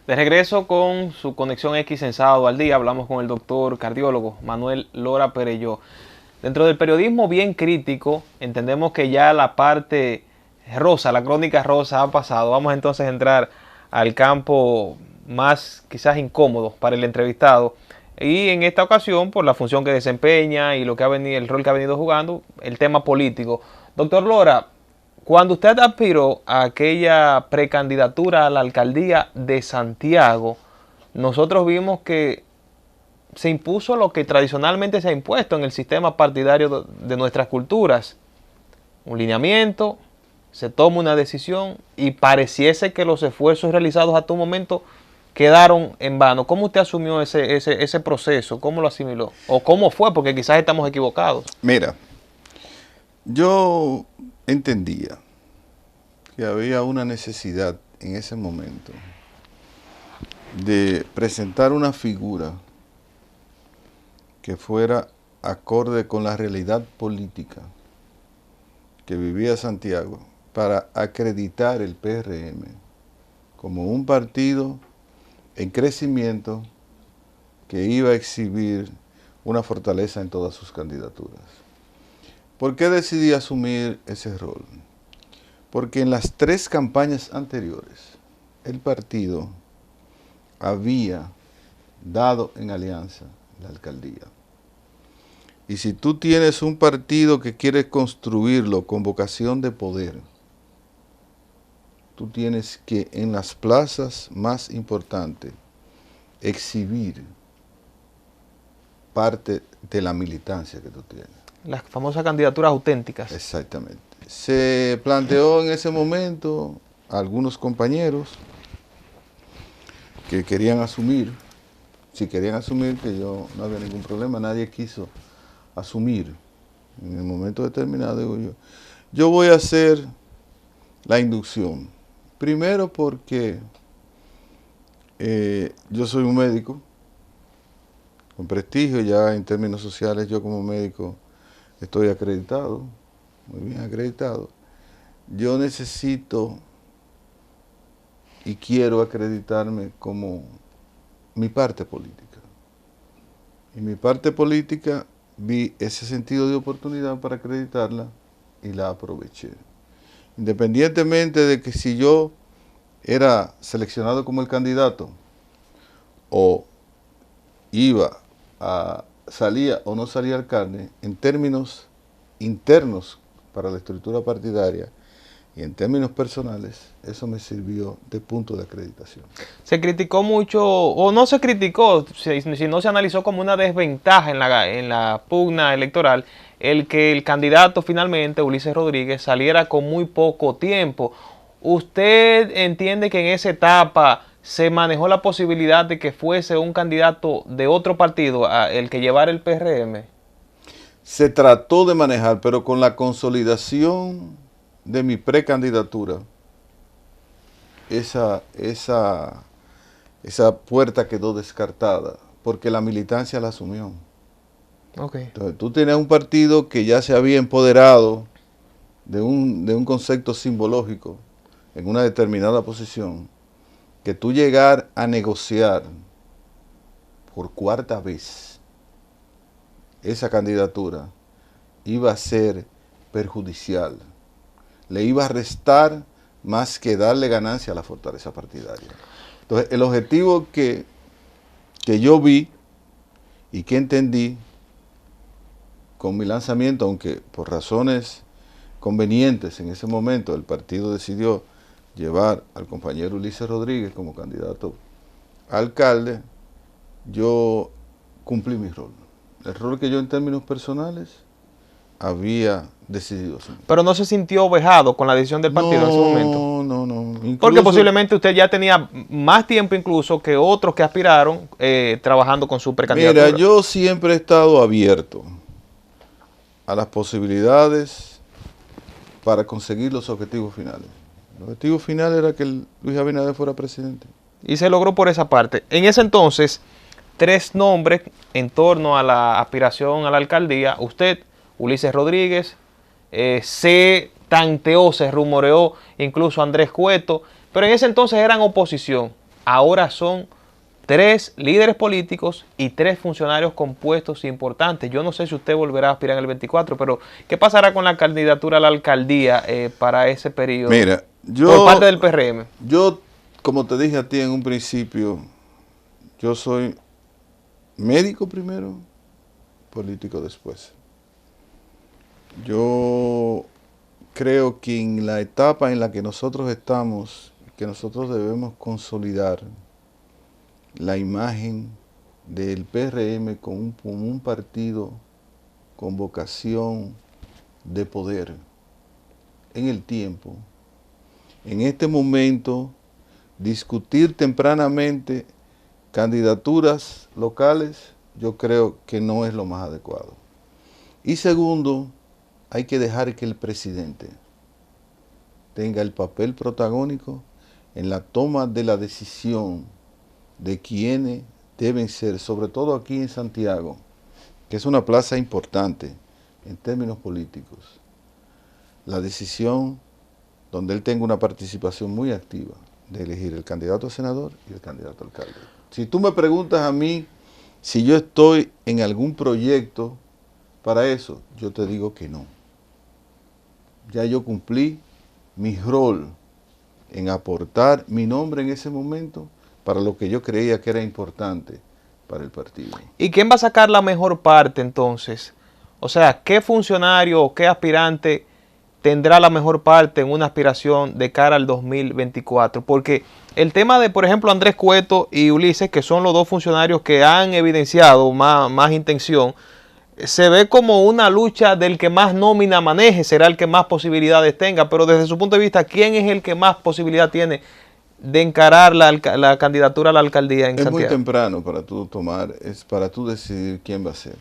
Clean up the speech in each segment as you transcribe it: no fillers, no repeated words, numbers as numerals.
De regreso con su Conexión X en Sábado al Día, hablamos con el doctor cardiólogo Manuel Lora Perelló. Dentro del periodismo bien crítico, entendemos que ya la parte rosa, la crónica rosa ha pasado. Vamos entonces a entrar al campo más quizás incómodo para el entrevistado. Y en esta ocasión, por la función que desempeña y lo que ha venido, el rol que ha venido jugando, el tema político. Doctor Lora, cuando usted aspiró a aquella precandidatura a la alcaldía de Santiago, nosotros vimos que se impuso lo que tradicionalmente se ha impuesto en el sistema partidario de nuestras culturas. Un lineamiento, se toma una decisión y pareciese que los esfuerzos realizados hasta un momento quedaron en vano. ¿Cómo usted asumió ese proceso? ¿Cómo lo asimiló? ¿O cómo fue? Porque quizás estamos equivocados. Mira, yo entendía que había una necesidad en ese momento de presentar una figura que fuera acorde con la realidad política que vivía Santiago para acreditar el PRM como un partido en crecimiento que iba a exhibir una fortaleza en todas sus candidaturas. ¿Por qué decidí asumir ese rol? Porque en las 3 campañas anteriores el partido había dado en alianza la alcaldía. Y si tú tienes un partido que quieres construirlo con vocación de poder, tú tienes que en las plazas más importantes exhibir parte de la militancia que tú tienes. Las famosas candidaturas auténticas. Exactamente. Se planteó en ese momento a algunos compañeros que querían asumir, si querían asumir, que yo no había ningún problema, nadie quiso asumir. En el momento determinado digo yo voy a hacer la inducción. Primero porque yo soy un médico con prestigio, ya en términos sociales yo como médico estoy acreditado, muy bien acreditado. Yo necesito y quiero acreditarme como mi parte política. Y mi parte política vi ese sentido de oportunidad para acreditarla y la aproveché. Independientemente de que si yo era seleccionado como el candidato o salía o no salía alcalde, en términos internos para la estructura partidaria y en términos personales, eso me sirvió de punto de acreditación. Se criticó mucho, o no se criticó, sino se analizó como una desventaja en la pugna electoral, el que el candidato finalmente, Ulises Rodríguez, saliera con muy poco tiempo. ¿Usted entiende que en esa etapa se manejó la posibilidad de que fuese un candidato de otro partido el que llevara el PRM? Se trató de manejar, pero con la consolidación de mi precandidatura, esa puerta quedó descartada, porque la militancia la asumió. Okay. Entonces, tú tenías un partido que ya se había empoderado de un concepto simbológico en una determinada posición, que tú llegar a negociar por 4ª vez esa candidatura iba a ser perjudicial. Le iba a restar más que darle ganancia a la fortaleza partidaria. Entonces, el objetivo que yo vi y que entendí con mi lanzamiento, aunque por razones convenientes en ese momento el partido decidió llevar al compañero Ulises Rodríguez como candidato a alcalde, yo cumplí mi rol. El rol que yo en términos personales había decidido asumir. Pero no se sintió vejado con la decisión del partido en ese momento. No. Porque posiblemente usted ya tenía más tiempo incluso que otros que aspiraron trabajando con su precandidatura. Mira, yo siempre he estado abierto a las posibilidades para conseguir los objetivos finales. El objetivo final era que Luis Abinader fuera presidente. Y se logró por esa parte. En ese entonces, 3 nombres en torno a la aspiración a la alcaldía. Usted, Ulises Rodríguez, se tanteó, se rumoreó incluso Andrés Cueto, pero en ese entonces eran oposición. ahora son 3 líderes políticos y 3 funcionarios con puestos importantes. Yo no sé si usted volverá a aspirar en el 24, pero ¿qué pasará con la candidatura a la alcaldía para ese periodo? Mira, por parte del PRM. Yo, como te dije a ti en un principio, yo soy médico primero, político después. Yo creo que en la etapa en la que nosotros estamos, que nosotros debemos consolidar la imagen del PRM como un partido con vocación de poder en el tiempo. En este momento, discutir tempranamente candidaturas locales, yo creo que no es lo más adecuado. Y segundo, hay que dejar que el presidente tenga el papel protagónico en la toma de la decisión de quiénes deben ser, sobre todo aquí en Santiago, que es una plaza importante en términos políticos, la decisión donde él tenga una participación muy activa de elegir el candidato a senador y el candidato a alcalde. Si tú me preguntas a mí si yo estoy en algún proyecto para eso, yo te digo que no. Ya yo cumplí mi rol en aportar mi nombre en ese momento para lo que yo creía que era importante para el partido. ¿Y quién va a sacar la mejor parte entonces? O sea, ¿qué funcionario o qué aspirante tendrá la mejor parte en una aspiración de cara al 2024? Porque el tema de, por ejemplo, Andrés Cueto y Ulises, que son los dos funcionarios que han evidenciado más intención, se ve como una lucha del que más nómina maneje, será el que más posibilidades tenga, pero desde su punto de vista, ¿quién es el que más posibilidad tiene de encarar la candidatura a la alcaldía en Santiago? Es muy temprano para tú para tú decidir quién va a ser.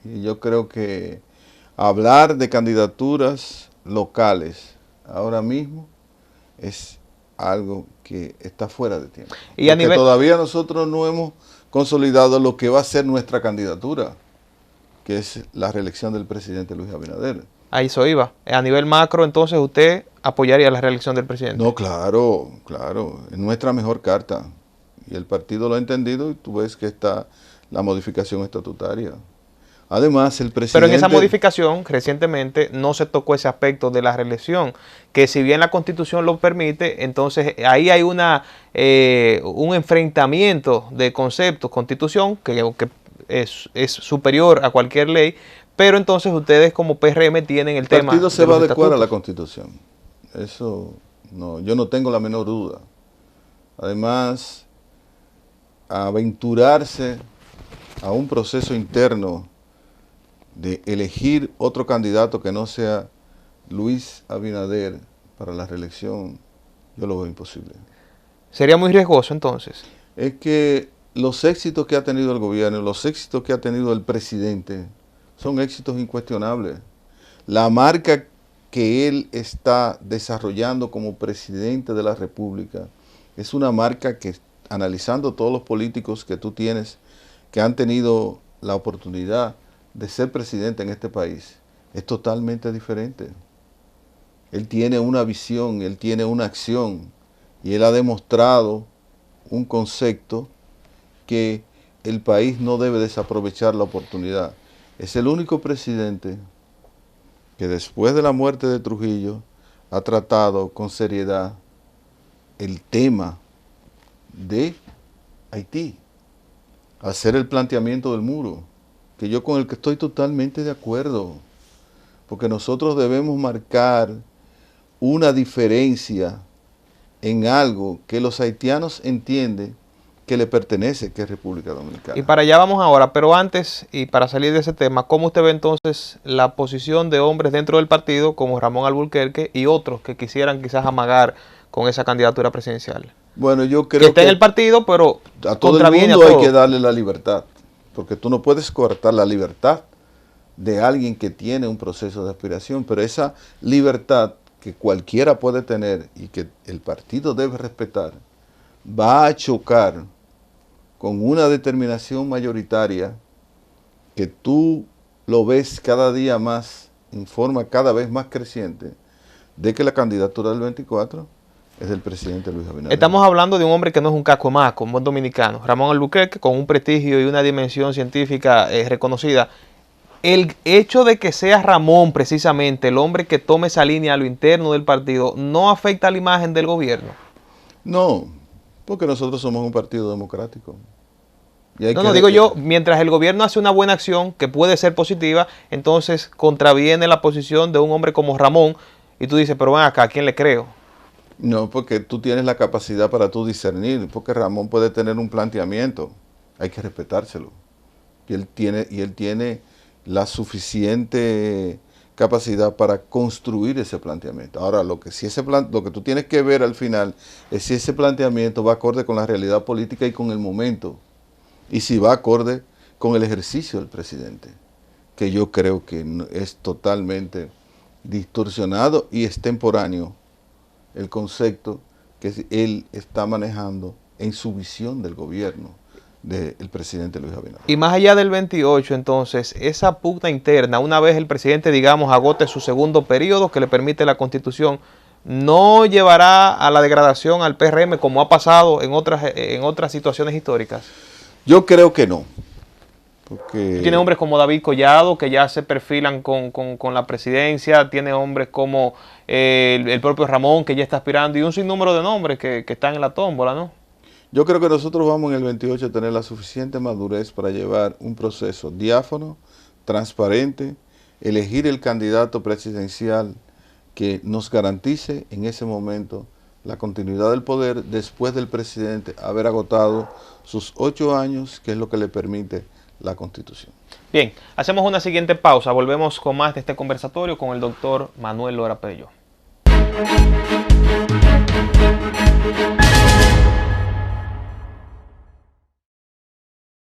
Y yo creo que hablar de candidaturas locales ahora mismo es algo que está fuera de tiempo. Y a nivel... todavía nosotros no hemos consolidado lo que va a ser nuestra candidatura, que es la reelección del presidente Luis Abinader. Ahí eso iba. A nivel macro, entonces, ¿usted apoyaría la reelección del presidente? No, claro, claro. Es nuestra mejor carta. Y el partido lo ha entendido y tú ves que está la modificación estatutaria. Además, el presidente... Pero en esa modificación, recientemente, no se tocó ese aspecto de la reelección, que si bien la Constitución lo permite, entonces ahí hay un enfrentamiento de conceptos, Constitución, que es superior a cualquier ley, pero entonces ustedes como PRM tienen el tema... El partido se va a adecuar a la Constitución. Eso, no, yo no tengo la menor duda. Además, aventurarse a un proceso interno de elegir otro candidato que no sea Luis Abinader para la reelección, yo lo veo imposible. ¿Sería muy riesgoso entonces? Es que los éxitos que ha tenido el gobierno, los éxitos que ha tenido el presidente, son éxitos incuestionables. La marca que él está desarrollando como presidente de la República es una marca que, analizando todos los políticos que tú tienes, que han tenido la oportunidad de ser presidente en este país, es totalmente diferente. Él tiene una visión, él tiene una acción y él ha demostrado un concepto que el país no debe desaprovechar la oportunidad. Es el único presidente que después de la muerte de Trujillo ha tratado con seriedad el tema de Haití, hacer el planteamiento del muro, que yo con el que estoy totalmente de acuerdo, porque nosotros debemos marcar una diferencia en algo que los haitianos entienden que le pertenece, que es República Dominicana. Y para allá vamos ahora, pero antes, y para salir de ese tema, ¿cómo usted ve entonces la posición de hombres dentro del partido, como Ramón Alburquerque y otros que quisieran quizás amagar con esa candidatura presidencial? Bueno, yo creo que está en el partido, pero a todo el mundo hay que darle la libertad, porque tú no puedes coartar la libertad de alguien que tiene un proceso de aspiración, pero esa libertad que cualquiera puede tener y que el partido debe respetar, va a chocar con una determinación mayoritaria que tú lo ves cada día más, en forma cada vez más creciente, de que la candidatura del 24 es del presidente Luis Abinader. Estamos hablando de un hombre que no es un casco más, como un dominicano, Ramón Albuquerque, con un prestigio y una dimensión científica reconocida. El hecho de que sea Ramón precisamente el hombre que tome esa línea a lo interno del partido, ¿no afecta a la imagen del gobierno? No, porque nosotros somos un partido democrático. No, digo yo, mientras el gobierno hace una buena acción, que puede ser positiva, entonces contraviene la posición de un hombre como Ramón, y tú dices, pero ven acá, ¿a quién le creo? No, porque tú tienes la capacidad para tú discernir, porque Ramón puede tener un planteamiento, hay que respetárselo. Y él tiene la suficiente capacidad para construir ese planteamiento. Ahora, lo que tú tienes que ver al final es si ese planteamiento va acorde con la realidad política y con el momento, y si va acorde con el ejercicio del presidente, que yo creo que es totalmente distorsionado y extemporáneo el concepto que él está manejando en su visión del gobierno del presidente Luis Abinader. Y más allá del 28, entonces, esa pugna interna, una vez el presidente, digamos, agote su segundo periodo que le permite la Constitución, ¿no llevará a la degradación al PRM como ha pasado en otras situaciones históricas? Yo creo que no. Porque tiene hombres como David Collado que ya se perfilan con la presidencia, tiene hombres como el propio Ramón que ya está aspirando y un sinnúmero de nombres que están en la tómbola, ¿no? Yo creo que nosotros vamos en el 28 a tener la suficiente madurez para llevar un proceso diáfano, transparente, elegir el candidato presidencial que nos garantice en ese momento la continuidad del poder después del presidente haber agotado sus 8 años, que es lo que le permite la Constitución. Bien, hacemos una siguiente pausa, volvemos con más de este conversatorio con el doctor Manuel Lora Perelló.